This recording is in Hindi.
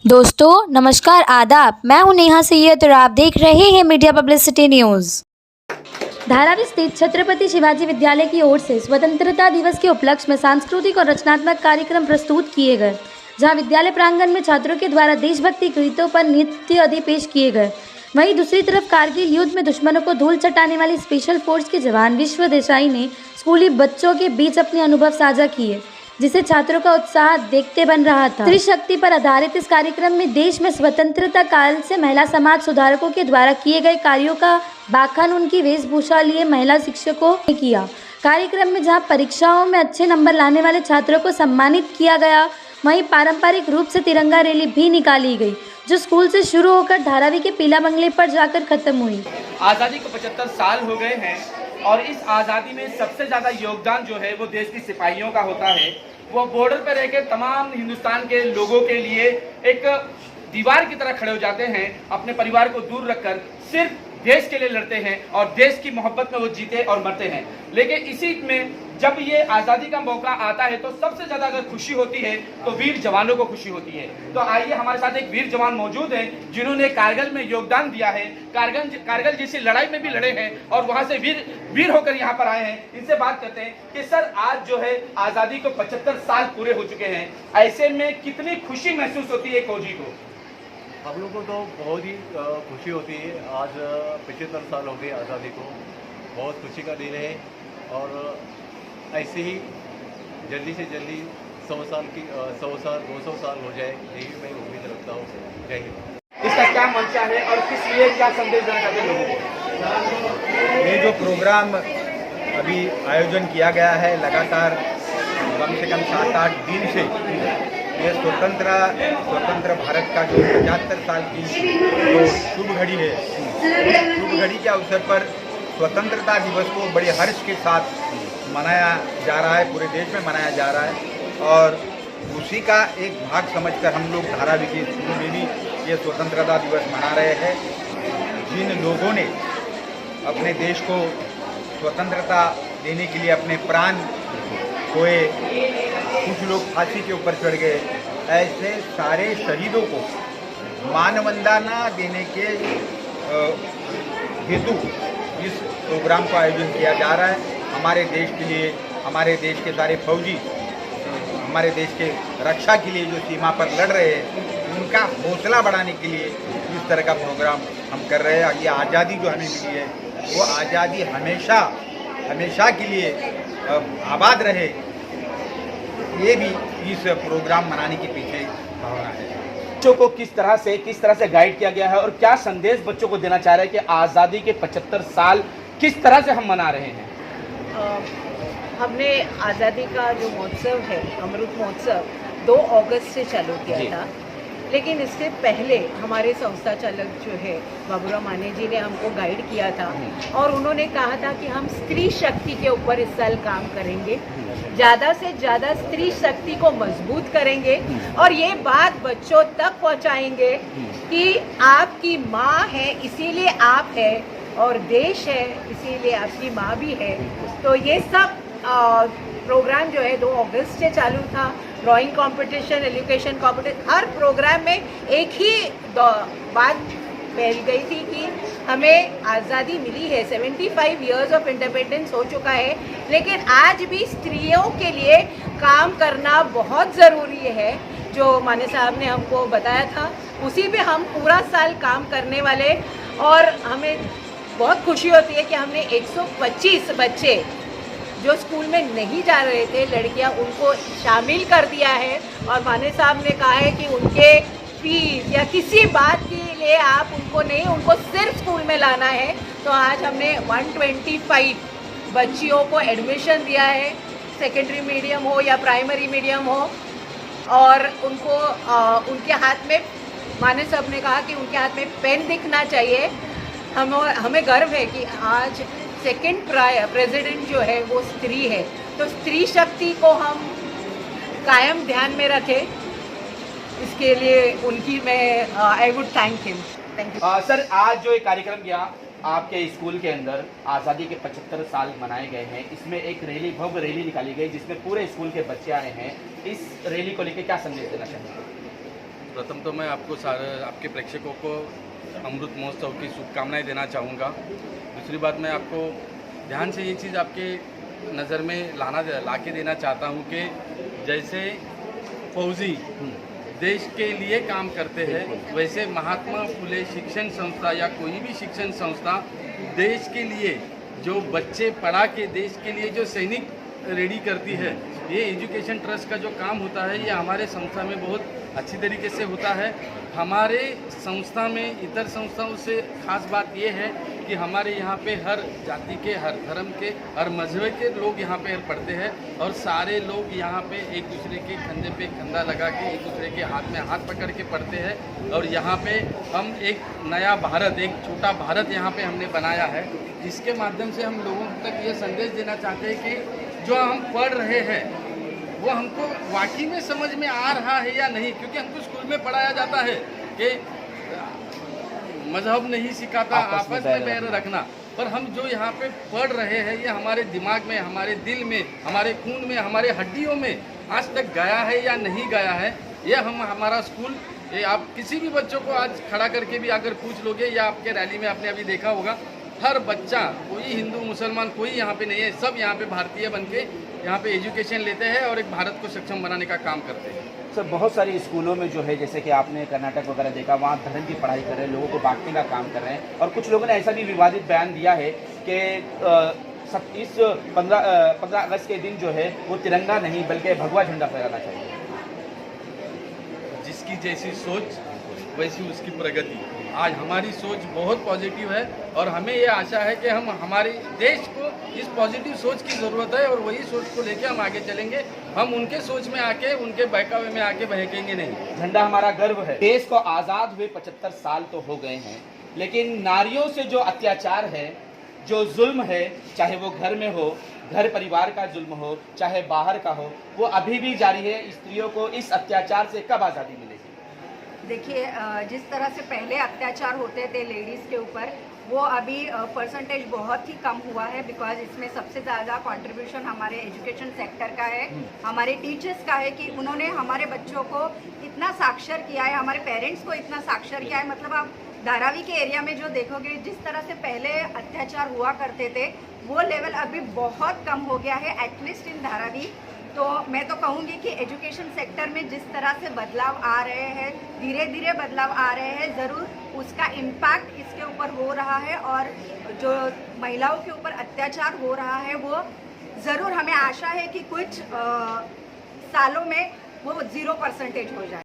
दोस्तों नमस्कार आदाब, मैं हूं नेहा सैयद और आप देख रहे हैं मीडिया पब्लिसिटी न्यूज़। धारावी स्थित छत्रपति शिवाजी विद्यालय की ओर से स्वतंत्रता दिवस के उपलक्ष्य में सांस्कृतिक और रचनात्मक कार्यक्रम प्रस्तुत किए गए, जहां विद्यालय प्रांगण में छात्रों के द्वारा देशभक्ति गीतों पर नृत्य आदि पेश किए गए। वहीं दूसरी तरफ कारगिल युद्ध में दुश्मनों को धूल चटाने वाली स्पेशल फोर्स के जवान विश्व देसाई ने स्कूली बच्चों के बीच अपने अनुभव साझा किए, जिसे छात्रों का उत्साह देखते बन रहा था। स्त्री शक्ति पर आधारित इस कार्यक्रम में देश में स्वतंत्रता काल से महिला समाज सुधारकों के द्वारा किए गए कार्यों का बखान उनकी वेशभूषा लिए महिला शिक्षकों ने किया। कार्यक्रम में जहां परीक्षाओं में अच्छे नंबर लाने वाले छात्रों को सम्मानित किया गया, वहीं पारंपरिक रूप से तिरंगा रैली भी निकाली गई, जो स्कूल से शुरू होकर धारावी के पीला बंगले पर जाकर खत्म हुई। आज़ादी को 75 साल हो गए हैं और इस आज़ादी में सबसे ज़्यादा योगदान जो है वो देश की सिपाहियों का होता है। वो बॉर्डर पर रहकर तमाम हिंदुस्तान के लोगों के लिए एक दीवार की तरह खड़े हो जाते हैं, अपने परिवार को दूर रखकर सिर्फ देश के लिए लड़ते हैं और देश की मोहब्बत में वो जीते और मरते हैं। लेकिन इसी में जब ये आज़ादी का मौका आता है तो सबसे ज़्यादा अगर खुशी होती है तो वीर जवानों को खुशी होती है। तो आइए, हमारे साथ एक वीर जवान मौजूद हैं जिन्होंने कारगिल में योगदान दिया है, कारगिल जैसी लड़ाई में भी लड़े हैं और वहाँ से वीर होकर यहाँ पर आए हैं। इनसे बात करते हैं कि सर, आज जो है आज़ादी को 75 साल पूरे हो चुके हैं, ऐसे में कितनी खुशी महसूस होती है फौजी को? हम लोग को तो बहुत ही खुशी होती है। आज 75 साल हो गए आज़ादी को, बहुत खुशी का दिन है और ऐसे ही जल्दी से जल्दी 100 साल 200 साल हो जाए, यही मैं उम्मीद रखता हूँ। जय हिंद। इसका क्या मंशा है और किस लिए क्या संदेश देना चाहते हैं लोगों को? ये जो प्रोग्राम अभी आयोजन किया गया है, लगातार कम से कम 7-8 दिन से ये स्वतंत्र भारत का जो 75 साल की जो शुभ घड़ी है, शुभ घड़ी के अवसर पर स्वतंत्रता दिवस को बड़े हर्ष के साथ मनाया जा रहा है, पूरे देश में मनाया जा रहा है। और उसी का एक भाग समझकर हम लोग धारावी के स्कूल में भी ये स्वतंत्रता दिवस मना रहे हैं। जिन लोगों ने अपने देश को स्वतंत्रता देने के लिए अपने प्राण खोए, कुछ लोग फांसी के ऊपर चढ़ गए, ऐसे सारे शहीदों को मानवंदना देने के हेतु इस प्रोग्राम का आयोजन किया जा रहा है। हमारे देश के लिए, हमारे देश के सारे फौजी हमारे देश के रक्षा के लिए जो सीमा पर लड़ रहे हैं, उनका हौसला बढ़ाने के लिए इस तरह का प्रोग्राम हम कर रहे हैं। ये आज़ादी जो हमें मिली है, वो आज़ादी हमेशा के लिए आबाद रहे, ये भी इस प्रोग्राम मनाने के पीछे भावना है। बच्चों को किस तरह से गाइड किया गया है और क्या संदेश बच्चों को देना चाह रहे हैं कि आज़ादी के 75 साल किस तरह से हम मना रहे हैं? हमने आज़ादी का जो महोत्सव है, अमृत महोत्सव, 2 अगस्त से चालू किया था। लेकिन इससे पहले हमारे संस्था चालक जो है बाबूराव माने जी ने हमको गाइड किया था और उन्होंने कहा था कि हम स्त्री शक्ति के ऊपर इस साल काम करेंगे, ज़्यादा से ज़्यादा स्त्री शक्ति को मजबूत करेंगे और ये बात बच्चों तक पहुंचाएंगे कि आपकी माँ है इसीलिए आप है और देश है इसीलिए आपकी माँ भी है। तो ये सब प्रोग्राम जो है 2 अगस्त से चालू था। ड्राइंग कंपटीशन, एजुकेशन कंपटीशन, हर प्रोग्राम में एक ही बात फैल गई थी कि हमें आज़ादी मिली है, 75 इयर्स ऑफ इंडिपेंडेंस हो चुका है, लेकिन आज भी स्त्रियों के लिए काम करना बहुत ज़रूरी है। जो माने साहब ने हमको बताया था, उसी पे हम पूरा साल काम करने वाले और हमें बहुत खुशी होती है कि हमने 125 बच्चे जो स्कूल में नहीं जा रहे थे, लड़कियां, उनको शामिल कर दिया है और माने साहब ने कहा है कि उनके फीस या किसी बात के लिए आप उनको नहीं, उनको सिर्फ स्कूल में लाना है। तो आज हमने 125 बच्चियों को एडमिशन दिया है, सेकेंडरी मीडियम हो या प्राइमरी मीडियम हो, और उनको उनके हाथ में, माने साहब ने कहा कि उनके हाथ में पेन दिखना चाहिए। हमें गर्व है कि आज सेकंड प्रेसिडेंट जो है वो स्त्री है, तो स्त्री शक्ति को हम कायम ध्यान में रखें, इसके लिए उनकी मैं I would thank him. Thank you. Sir, आज जो एक कार्यक्रम किया आपके स्कूल के अंदर, आज़ादी के 75 साल मनाए गए हैं, इसमें एक रैली, भव्य रैली निकाली गई जिसमें पूरे स्कूल के बच्चे आए हैं। इस रैली को लेकर क्या संदेश देना चाहेंगे? प्रथम तो मैं आपको सारे आपके प्रेक्षकों को अमृत महोत्सव की शुभकामनाएं देना चाहूँगा। दूसरी बात, मैं आपको ध्यान से ये चीज़ आपके नज़र में ला के देना चाहता हूँ कि जैसे फौजी देश के लिए काम करते हैं, वैसे महात्मा फुले शिक्षण संस्था या कोई भी शिक्षण संस्था देश के लिए जो बच्चे पढ़ा के देश के लिए जो सैनिक रेडी करती है, ये एजुकेशन ट्रस्ट का जो काम होता है ये हमारे संस्था में बहुत अच्छी तरीके से होता है। हमारे संस्था में इतर संस्थाओं से खास बात ये है कि हमारे यहाँ पे हर जाति के, हर धर्म के, हर मजहब के लोग यहाँ पे पढ़ते हैं और सारे लोग यहाँ पे एक दूसरे के कंधे पे कंधा लगा के एक दूसरे के हाथ में हाथ पकड़ के पढ़ते हैं। और यहाँ पे हम एक नया भारत, एक छोटा भारत यहाँ पे हमने बनाया है, जिसके माध्यम से हम लोगों तक ये संदेश देना चाहते हैं कि जो हम पढ़ रहे हैं वो हमको वाकई में समझ में आ रहा है या नहीं, क्योंकि हमको स्कूल में पढ़ाया जाता है कि मजहब नहीं सिखाता आपस में बैर रखना, पर हम जो यहाँ पे पढ़ रहे हैं ये हमारे दिमाग में, हमारे दिल में, हमारे खून में, हमारे हड्डियों में आज तक गया है या नहीं गया है। ये हमारा स्कूल, ये आप किसी भी बच्चों को आज खड़ा करके भी अगर पूछ लोगे या आपके रैली में आपने अभी देखा होगा, हर बच्चा, कोई हिंदू मुसलमान कोई यहाँ पे नहीं है, सब यहाँ पे भारतीय बनके यहाँ पे एजुकेशन लेते हैं और एक भारत को सक्षम बनाने का काम करते हैं। सर, बहुत सारे स्कूलों में जो है, जैसे कि आपने कर्नाटक वगैरह देखा, वहाँ धर्म की पढ़ाई कर रहे हैं, लोगों को बांटने का काम कर रहे हैं, और कुछ लोगों ने ऐसा भी विवादित बयान दिया है कि इस 15 अगस्त के दिन जो है वो तिरंगा नहीं बल्कि भगवा झंडा फहराना चाहिए। जिसकी जैसी सोच वैसी उसकी प्रगति। आज हमारी सोच बहुत पॉजिटिव है और हमें ये आशा है कि हम हमारे देश को इस पॉजिटिव सोच की ज़रूरत है और वही सोच को लेके हम आगे चलेंगे। हम उनके सोच में आके, उनके बहकावे में आके बहकेंगे नहीं। झंडा हमारा गर्व है। देश को आज़ाद हुए 75 साल तो हो गए हैं, लेकिन नारियों से जो अत्याचार है, जो जुल्म है, चाहे वो घर में हो, घर परिवार का जुल्म हो, चाहे बाहर का हो, वो अभी भी जारी है। स्त्रियों को इस अत्याचार से कब आज़ादी मिलेगी? देखिए, जिस तरह से पहले अत्याचार होते थे लेडीज़ के ऊपर, वो अभी परसेंटेज बहुत ही कम हुआ है, बिकॉज इसमें सबसे ज़्यादा कंट्रीब्यूशन हमारे एजुकेशन सेक्टर का है, हमारे टीचर्स का है, कि उन्होंने हमारे बच्चों को इतना साक्षर किया है, हमारे पेरेंट्स को इतना साक्षर किया है। मतलब आप धारावी के एरिया में जो देखोगे, जिस तरह से पहले अत्याचार हुआ करते थे, वो लेवल अभी बहुत कम हो गया है, एटलीस्ट इन धारावी। तो मैं तो कहूँगी कि एजुकेशन सेक्टर में जिस तरह से बदलाव आ रहे हैं, धीरे धीरे बदलाव आ रहे हैं, ज़रूर उसका इम्पैक्ट इसके ऊपर हो रहा है, और जो महिलाओं के ऊपर अत्याचार हो रहा है वो ज़रूर, हमें आशा है कि कुछ सालों में वो 0% हो जाए।